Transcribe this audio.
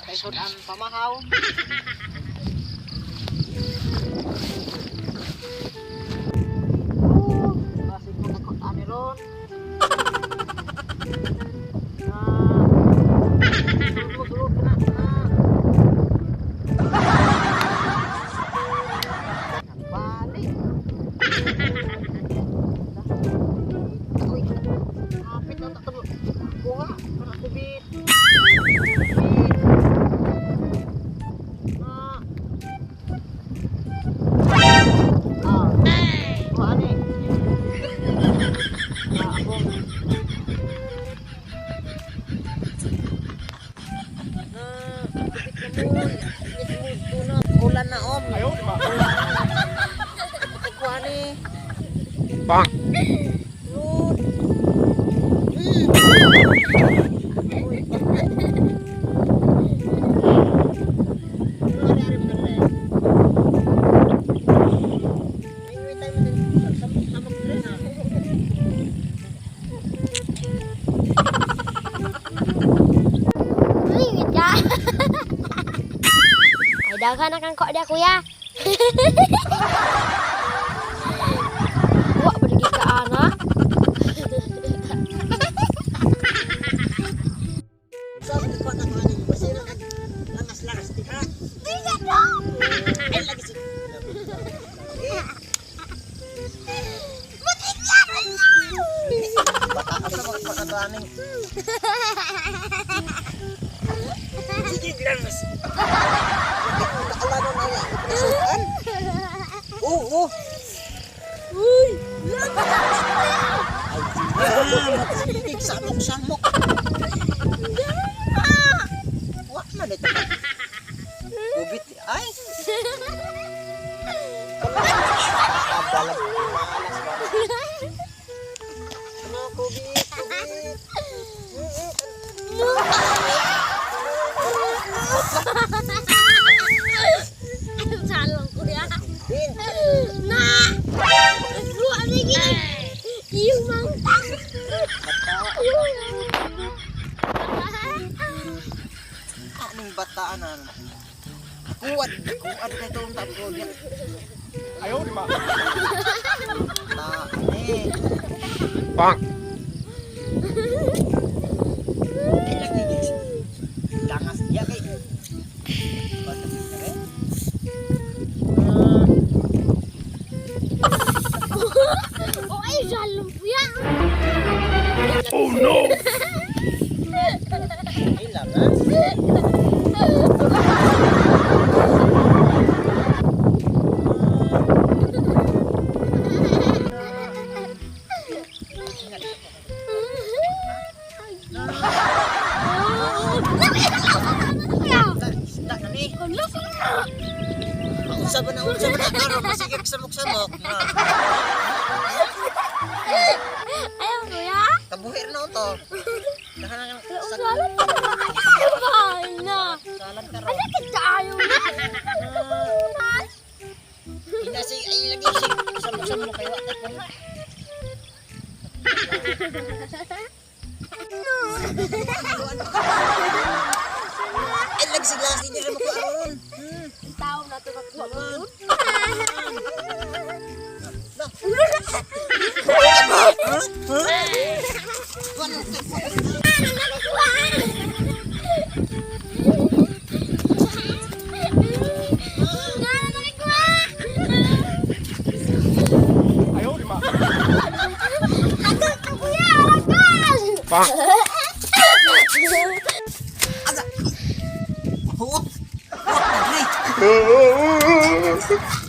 Kay sudan pamahaw. Basig mo nakot ani ron. Tulog na. Balik. Uy. Kapit na tulog. Kuha, para kubit. Ulan na om. Ayaw, di ba? Kuha ni. Bang. Daghan akan kok dia kuya. Wak pergi ke anak. Sabi ko na ano, kasi langas-langas di ka. Tidak dong. Ay lagi si. Bata ka sa mga pagkataning. Sige langas. Nakalano na yan. Oo. Uy, Matinig samok-samok. Wak na dito. Ubit. Ay. Kabalag. Ano, kubit. Salong kuya. Nah. Lu ada gini. Iu mangtang. Aning bataan na. Kuat na itong tapo niya. Ayaw, di ba? Bang. Bang. Langas dia kay. Oh, ay salong kuya. Oh no. Ay langas. Unsa ba na karon masigig samok-samok na. Ayaw kuya. Kabuhir na to. Dahan sa Salam pa naman. Na. salam ka ro. Ano kita ayaw na? Ina si ay lagi si samok-samok kay wa ko. Ay lagi si glass ni mo ko aron. Tao na to kakuha ko yun. Ayaw, di ba? Bang. Aga. Huwag. Huwag na, Dre.